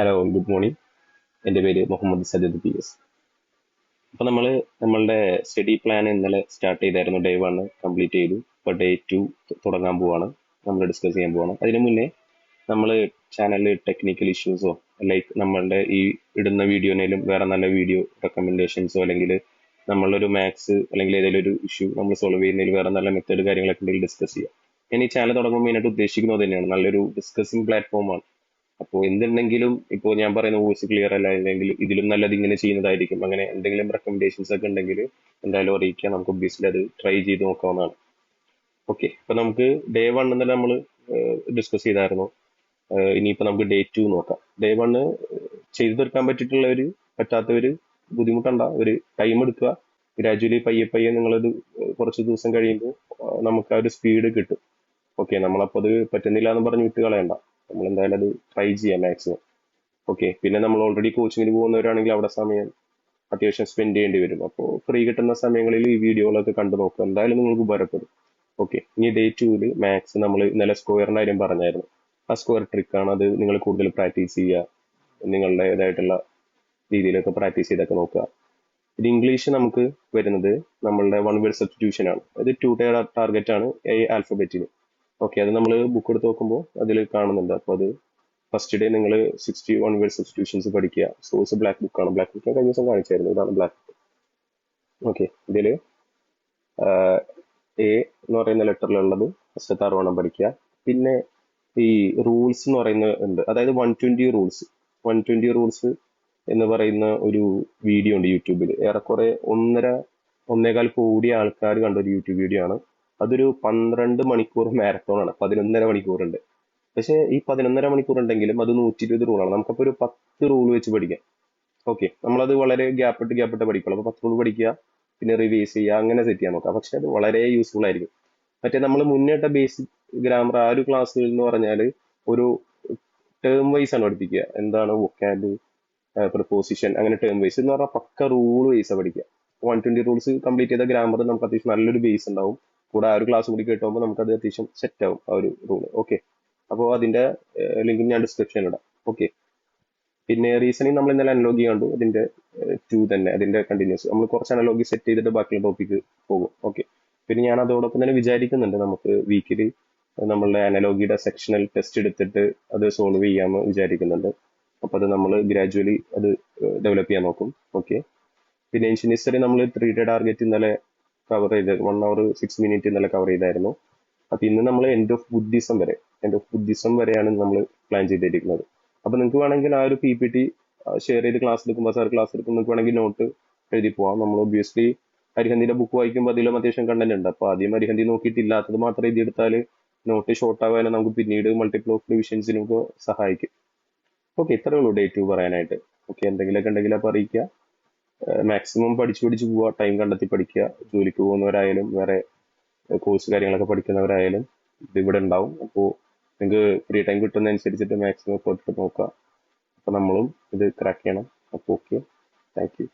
Hello good morning. എൻ്റെ പേര് Muhammad Sajad PS. അപ്പോൾ നമ്മളുടെ സ്റ്റഡി പ്ലാൻ ഇന്നലെ സ്റ്റാർട്ട് ചെയ്തായിരുന്നു. ഡേ 1 കംപ്ലീറ്റ് ചെയ്തു. ഇപ്പോൾ ഡേ 2 തുടങ്ങാൻ പോവാണ്. നമ്മൾ ഡിസ്കസ് ചെയ്യാൻ പോവാണ്. അതിന് മുന്നേ നമ്മൾ ചാനലിൽ ടെക്നിക്കൽ ഇഷ്യൂസോ ലൈക്ക് നമ്മളുടെ ഈ ഇടുന്ന വീഡിയോനേലും വേറെ നല്ല വീഡിയോ റെക്കമെൻഡേഷൻസോ അല്ലെങ്കിൽ നമ്മളൊരു മാത്സ് അല്ലെങ്കിൽ ഏതെങ്കിലും ഒരു ഇഷ്യൂ നമ്മൾ സോൾവ് ചെയ്യുന്നതിൽ വേറെ നല്ല മെത്തേഡ് കാര്യങ്ങളൊക്കെ ഉണ്ടെങ്കിൽ ഡിസ്കസ് ചെയ്യാം. ഞാൻ ഈ ചാനൽ തുടങ്ങുമ്പോൾ മെയിനായിട്ട് ഉദ്ദേശിക്കുന്നത് തന്നെയാണ്, നല്ലൊരു ഡിസ്കസിങ് പ്ലാറ്റ്ഫോമാണ്. അപ്പോൾ എന്തുണ്ടെങ്കിലും ഇപ്പോൾ ഞാൻ പറയുന്ന വോയിസ് ക്ലിയർ അല്ല, അല്ലെങ്കിൽ ഇതിലും നല്ലത് ഇങ്ങനെ ചെയ്യുന്നതായിരിക്കും, അങ്ങനെ എന്തെങ്കിലും റെക്കമെൻഡേഷൻസ് ഒക്കെ ഉണ്ടെങ്കിൽ എന്തായാലും അറിയിക്കുക. നമുക്ക് ഒബ്വിയസ്ലി അത് ട്രൈ ചെയ്ത് നോക്കാവുന്നതാണ്. ഓക്കെ, ഇപ്പൊ നമുക്ക് ഡേ 1 തന്നെ നമ്മൾ ഡിസ്കസ് ചെയ്തായിരുന്നു. ഇനിയിപ്പോൾ നമുക്ക് ഡേ 2 നോക്കാം. ഡേ 1 ചെയ്തു തീർക്കാൻ പറ്റിയിട്ടുള്ളവർ, പറ്റാത്തവർ ബുദ്ധിമുട്ടണ്ട, ഒരു ടൈം എടുക്കുക. ഗ്രാജുവലി പയ്യെ പയ്യെ നിങ്ങളത് കുറച്ച് ദിവസം കഴിയുമ്പോൾ നമുക്ക് ആ ഒരു സ്പീഡ് കിട്ടും. ഓക്കെ, നമ്മളപ്പോൾ അത് പറ്റുന്നില്ല എന്ന് പറഞ്ഞ് വിട്ട് കളയണ്ട. നമ്മൾ എന്തായാലും അത് ട്രൈ ചെയ്യാം മാക്സിമം. ഓക്കെ, പിന്നെ നമ്മൾ ഓൾറെഡി കോച്ചിങ്ങിന് പോകുന്നവരാണെങ്കിൽ അവിടെ സമയം അത്യാവശ്യം സ്പെൻഡ് ചെയ്യേണ്ടി വരും. അപ്പോൾ ഫ്രീ കിട്ടുന്ന സമയങ്ങളിൽ ഈ വീഡിയോകളൊക്കെ കണ്ടു നോക്കുക, എന്തായാലും നിങ്ങൾക്ക് ഉപകാരപ്പെടും. ഓക്കെ, ഇനി ഡേ 2 മാത്സ് നമ്മൾ ഇന്നലെ സ്ക്വയറിൻ്റെ കാര്യം പറഞ്ഞായിരുന്നു. ആ സ്ക്വയർ ട്രിക്കാണ്, അത് നിങ്ങൾ കൂടുതൽ പ്രാക്ടീസ് ചെയ്യുക, നിങ്ങളുടേതായിട്ടുള്ള രീതിയിലൊക്കെ പ്രാക്ടീസ് ചെയ്തൊക്കെ നോക്കുക. ഇത് ഇംഗ്ലീഷ് നമുക്ക് വരുന്നത് നമ്മളുടെ വൺ വേർഡ് സബ്സ്റ്റിറ്റ്യൂഷൻ ആണ്. അത് 2 ടാർഗറ്റ് ആണ് ആൽഫബറ്റിന്. ഓക്കെ, അത് നമ്മൾ ബുക്ക് എടുത്ത് നോക്കുമ്പോൾ അതിൽ കാണുന്നുണ്ട്. അപ്പോൾ അത് ഫസ്റ്റ് ഡേ നിങ്ങൾ 61 വേർഡ് സബ്സ്റ്റിറ്റ്യൂഷൻസ് പഠിക്കുക. സോഴ്സ് ബ്ലാക്ക് ബുക്കാണ്. ബ്ലാക്ക് ബുക്ക് കഴിഞ്ഞ ദിവസം കാണിച്ചായിരുന്നു. ഇതാണ് ബ്ലാക്ക് ബുക്ക്. ഓക്കെ, ഇതിൽ എ എന്ന് പറയുന്ന ലെറ്ററിലുള്ളത് ഫസ്റ്റത്തെ 6 പഠിക്കുക. പിന്നെ ഈ റൂൾസ് എന്ന് പറയുന്ന ഉണ്ട്, അതായത് 120 റൂൾസ് എന്ന് പറയുന്ന ഒരു വീഡിയോ ഉണ്ട് യൂട്യൂബിൽ. ഏറെക്കുറെ 1.5 കോടി ആൾക്കാർ കണ്ട ഒരു യൂട്യൂബ് വീഡിയോ ആണ്. അതൊരു 12 മണിക്കൂർ മാരത്തോൺ ആണ്. 11.5 മണിക്കൂറുണ്ട്. പക്ഷേ ഈ 11.5 മണിക്കൂർ ഉണ്ടെങ്കിലും അത് 120 റൂളാണ്. നമുക്കപ്പോൾ ഒരു 10 റൂൾ വെച്ച് പഠിക്കാം. ഓക്കെ, നമ്മളത് വളരെ ഗ്യാപ്പിട്ട് പഠിക്കുള്ളൂ. അപ്പോൾ 10 റൂൾ പഠിക്കുക, പിന്നെ റിവൈസ് ചെയ്യുക, അങ്ങനെ സെറ്റ് ചെയ്യാൻ നോക്കാം. പക്ഷെ അത് വളരെ യൂസ്ഫുൾ ആയിരിക്കും. മറ്റേ നമ്മൾ മുന്നേട്ട ബേസിക് ഗ്രാമർ ആ ഒരു ക്ലാസ്സുകൾ എന്ന് പറഞ്ഞാൽ ഒരു ടേം വൈസ് ആണ് പഠിപ്പിക്കുക. എന്താണ് വൊക്കാബ്, പ്രിപ്പോസിഷൻ, അങ്ങനെ ടേം വൈസ് എന്ന് പറഞ്ഞാൽ പക്ക റൂൾ വൈസ് പഠിക്കുക. 120 റൂൾസ് കംപ്ലീറ്റ് ചെയ്ത ഗ്രാമർ നമുക്ക് അത്യാവശ്യം നല്ലൊരു ബേസ് ഉണ്ടാവും. കൂടെ ആ ഒരു ക്ലാസ് കൂടി കേട്ടുമ്പോൾ നമുക്ക് അത് അത്യാവശ്യം സെറ്റ് ആവും ആ ഒരു റൂൾ. ഓക്കെ, അപ്പോൾ അതിന്റെ ലിങ്ക് ഞാൻ ഡിസ്ക്രിപ്ഷനിൽ ഇടാം. ഓക്കെ, പിന്നെ റീസണിങ് നമ്മൾ ഇന്നലെ അനലോഗി കണ്ടു. അതിന്റെ 2 തന്നെ, അതിന്റെ കണ്ടിന്യൂസ് നമ്മൾ കുറച്ച് അനലോഗി സെറ്റ് ചെയ്തിട്ട് ബാക്കിയുള്ള ടോപ്പിക്ക് പോകും. ഓക്കെ, പിന്നെ ഞാൻ അതോടൊപ്പം തന്നെ വിചാരിക്കുന്നുണ്ട് നമുക്ക് വീക്കിലി നമ്മളുടെ അനലോഗിയുടെ സെക്ഷണൽ ടെസ്റ്റ് എടുത്തിട്ട് അത് സോൾവ് ചെയ്യാമെന്ന് വിചാരിക്കുന്നുണ്ട്. അപ്പോൾ അത് നമ്മൾ ഗ്രാജുവലി അത് ഡെവലപ്പ് ചെയ്യാൻ നോക്കും. ഓക്കെ, പിന്നെ ഏൻഷ്യൻ ഹിസ്റ്ററി നമ്മൾ 3 ഡേ ടാർഗറ്റ് ഇന്നലെ കവർ ചെയ്ത് 1 hour 6 minutes ഇന്നലെ കവർ ചെയ്തായിരുന്നു. അപ്പൊ ഇന്ന് നമ്മൾ എൻഡ് ഓഫ് ബുദ്ധിസം വരെയാണ് നമ്മൾ പ്ലാൻ ചെയ്തിരിക്കുന്നത്. അപ്പൊ നിങ്ങൾക്ക് വേണമെങ്കിൽ ആ ഒരു PPT ഷെയർ ചെയ്ത് ക്ലാസ് എടുക്കുമ്പോൾ, സാർ ക്ലാസ് എടുക്കുമ്പോൾ നിങ്ങൾക്ക് വേണമെങ്കിൽ നോട്ട് എഴുതി പോവാം. നമ്മൾ ഒബ്വിയസ്ലി അരിഹന്തിന്റെ ബുക്ക് വായിക്കുമ്പോൾ അതിലും അത്യാവശ്യം കണ്ടന്റ് ഉണ്ട്. അപ്പൊ ആദ്യം അരിഹന്തി നോക്കിയിട്ടില്ലാത്തത് മാത്രം എഴുതിയെടുത്താൽ നോട്ട് ഷോർട്ട് ആവാനും നമുക്ക് പിന്നീട് മൾട്ടിപ്പിൾ ഓഫ് ഡിവിഷൻസിനും സഹായിക്കും. ഓക്കെ, ഇത്രേ ഉള്ളൂ ഡേ 2 പറയാനായിട്ട്. ഓക്കെ, എന്തെങ്കിലുമൊക്കെ ഉണ്ടെങ്കിൽ അപ്പോൾ അറിയിക്കുക. മാക്സിമം പഠിച്ച് പോവുക, ടൈം കണ്ടെത്തി പഠിക്കുക. ജോലിക്ക് പോകുന്നവരായാലും വേറെ കോഴ്സ് കാര്യങ്ങളൊക്കെ പഠിക്കുന്നവരായാലും ഇത് ഇവിടെ ഉണ്ടാവും. അപ്പോൾ നിങ്ങൾക്ക് ഫ്രീ ടൈം കിട്ടുന്നതനുസരിച്ചിട്ട് മാക്സിമം എഫേർട്ട് നോക്കുക. അപ്പോൾ നമ്മളും ഇത് ക്രാക്ക് ചെയ്യണം. അപ്പോൾ ഓക്കെ, താങ്ക് യു.